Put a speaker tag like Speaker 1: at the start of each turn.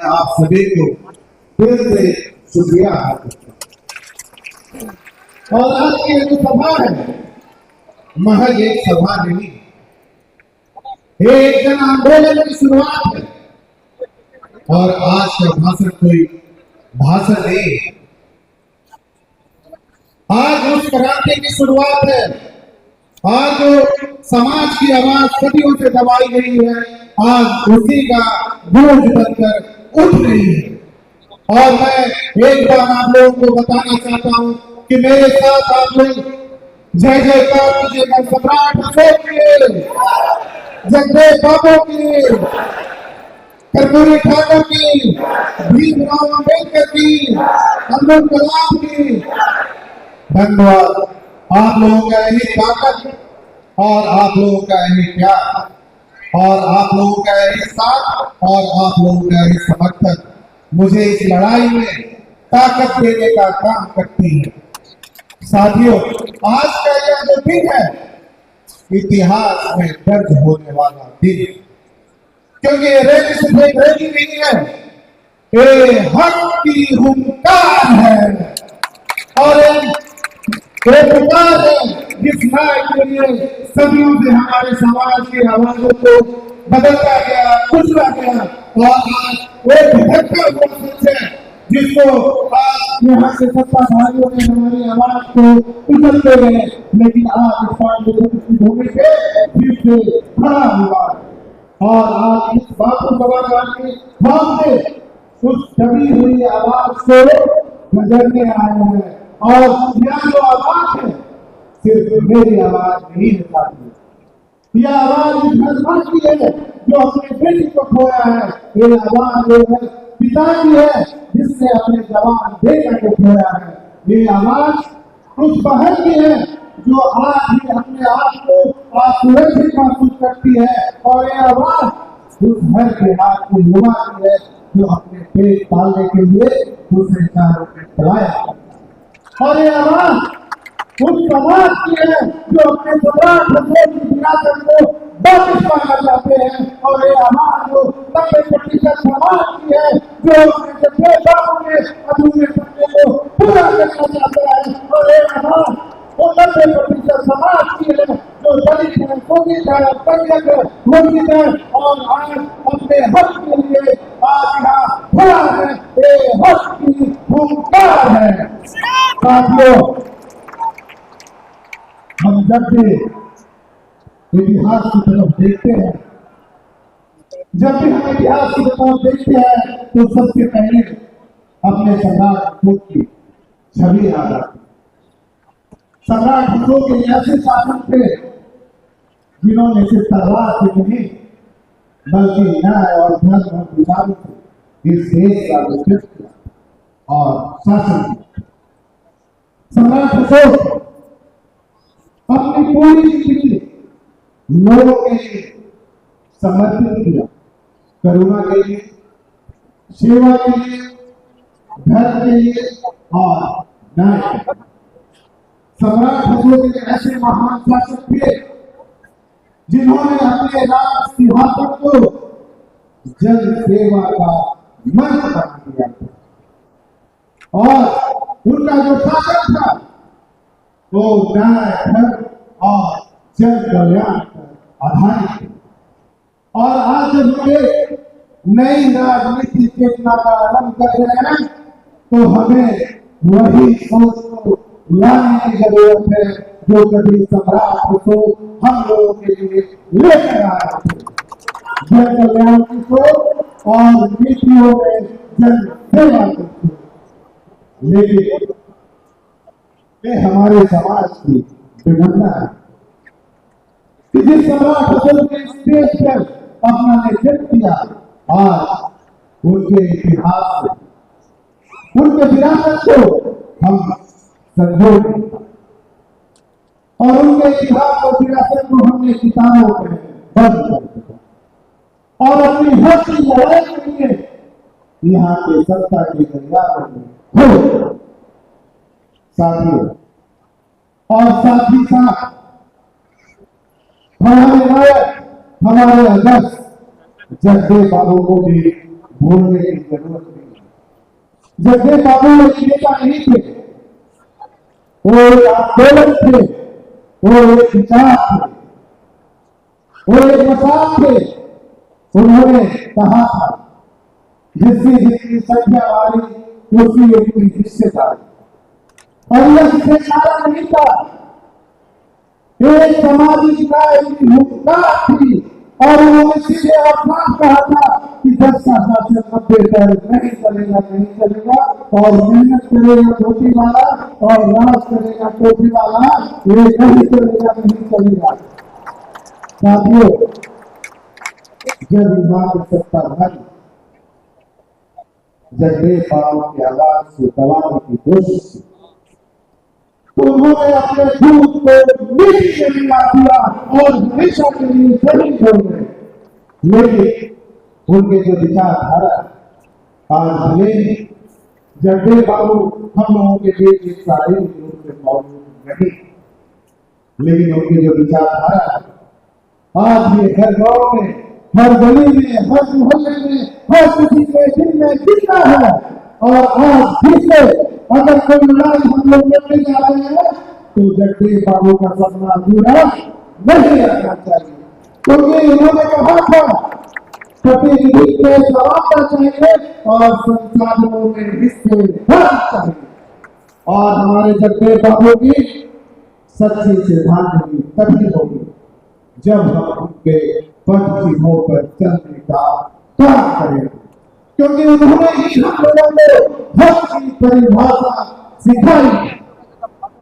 Speaker 1: मैं आप सभी को दिल से शुक्रिया अदा करता हूं। और आज की जो सभा है महज एक सभा नहीं, एक जन आंदोलन की शुरुआत है। और आज का भाषण कोई भाषण नहीं, आज उस क्रांति की शुरुआत है। आज जो समाज की आवाज सदियों से दबाई गई है, आज उसी का गूंज बनकर उठ रही है। और मैं एक बार आप लोगों को बताना चाहता हूं कि मेरे साथ आप लोग जय जयकार कीजिएगा सम्राट अशोक की, जगदेव बाबू की, कर्पूरी ठाकुर की, भीमराव अम्बेडकर की, अब्दुल कलाम की। धन्यवाद। आप लोगों का यही ताकत और आप लोगों का यही प्यार और आप लोगों का यही साथ और आप लोगों का यही समर्थन मुझे इस लड़ाई में ताकत देने का काम करती है। साथियों, आज का यह जो दिन है इतिहास में दर्ज होने वाला दिन, क्योंकि ये रैली सिर्फ एक रैली नहीं है, ये हक की हुंकार है और एक पुकार है जिस न्याय के लिए सदियों से हमारे समाज की आवाजों को बदलता गया, कुचला गया। और आज एक धक्का हुआ सच है जिसको आज यहाँ से सत्ताधारियों ने हमारी आवाज को कुचलते गए, लेकिन आज इस पार्टी भूमि पे फिर से खड़ा हुआ और आज इस बापू सभागार के भाव से उस दबी हुई आवाज को बदलने आए हैं। और यह जो आवाज है सिर्फ मेरी आवाज नहीं है साथी, यह आवाज धर्मा की है जो अपने बेटी को खोया है। ये आवाज जो है पिता की है जिसने अपने जवान बेटा को खोया है। ये आवाज उस बहन की है जो आज भी अपने आप को असुरक्षित महसूस करती है। और ये आवाज उस घर के हाथ की युवा की है जो अपने पेट पालने के लिए दूसरे चारों में चलाया। और ये आवाज उस समाज की है जो अपने सम्राट अशोक की विरासत को वापस पाना चाहते हैं। और ये आवाज जो 90% समाज की है जो अपने जगदेव बाबू के अधूरे सपने को पूरा करना चाहता है। और ये आवाज वो 90% समाज की है जो दलित है, शोषित है, पंडित है, वंचित है और आज अपने हक के लिए आज यहाँ खड़ा है। ये हक की हुंकार है। साथियों, हम जब भी इतिहास की तरफ देखते हैं, जब भी हम इतिहास की तरफ देखते हैं तो सबसे पहले अपने सम्राट अशोक की छवि आ जाती है। सम्राट अशोक के ऐसे शासक थे जिन्होंने सिर्फ तलवार से नहीं बल्कि न्याय और धर्म और विचारों से इस देश का नेतृत्व और शासन किया। सम्राट अशोक अपनी पूरी जिंदगी लोगों के लिए समर्पित किया, करुणा के लिए, सेवा के लिए, धर्म के लिए और न्याय के लिए। सम्राट अशोक एक ऐसे महान शासक थे जिन्होंने अपने राज सिंहासन को जन सेवा का मंच बना दिया था। और उनका जो शासन था वो न्याय, धर्म और जन कल्याण पर आधारित है। और आज जब ये नई राजनीति चेतना का आरंभ कर रहे हैं तो हमें वही सोच को लाने की जरूरत है जो कभी सम्राट अशोक हम लोगों के लिए लेकर आया थे। जन कल्याण की सोच और नीतियों में जन सेवा की सोच। लेकिन ये हमारे समाज की विडंबना है कि जिस सम्राट अशोक के स्टेज पर अपना नेतृत्व किया, आज उनके इतिहास से, उनके विरासत को हम संजो और उनके इतिहास और विरासत को हमने किताबों में बंद कर दिया और अपनी हक की लड़ाई के लिए यहाँ के सत्ता के गलियारों में हो। साथियों, और साथ ही साथ हमारे नायक, हमारे अध्यक्ष जगदेव बाबू को भी भूलने की जरूरत नहीं। जगदेव बाबू एक नेता नहीं थे, वो एक आंदोलन थे, वो एक विचार थे, वो एक मसाल थे। उन्होंने कहा था जिसकी जितनी संख्या वाली उसी उतनी हिस्सेदारी, और यह हिस्सेदारा नहीं था, एक सामाजिक न्याय की हुकूमत थी। और उन्होंने सीधे और साफ कहा था कि 10 शासन 90 पर नहीं चलेगा, नहीं चलेगा, और मेहनत करेगा टोपी वाला और राज करेगा टोपी वाला, ये नहीं चलेगा, नहीं चलेगा। साथियों, जब यहाँ की सत्ता भाई जगदेव बाबू की आवाज से दबाने की कोशिश की, तो उन्होंने अपने दूध को मिट्टी में मिला दिया और हमेशा के लिए शहीद हो गए। लेकिन उनके जो विचारधारा आज भले जगदेव बाबू हम लोगों के बीच एक सारे रूप में मौजूद नहीं, लेकिन उनके जो विचारधारा आज ये हर गांव में, हर गली में, हर मोहल्ले में, हर किसी के दिल में जिंदा है। और आज फिर से अगर कोई लड़ाई हम लोग लड़ने जा रहे हैं तो जगदेव बाबू का सपना अधूरा नहीं रहना चाहिए, क्योंकि उन्होंने कहा था प्रतिनिधि को समानता चाहिए और संसाधनों में हिस्से चाहिए। और हमारे जगदेव बाबू की सच्ची श्रद्धांजलि तभी होगी जब हम उनके पद की हो पर चलने का काम करेंगे, क्योंकि उन्होंने ही हम लोगों को हक की परिभाषा सिखाई।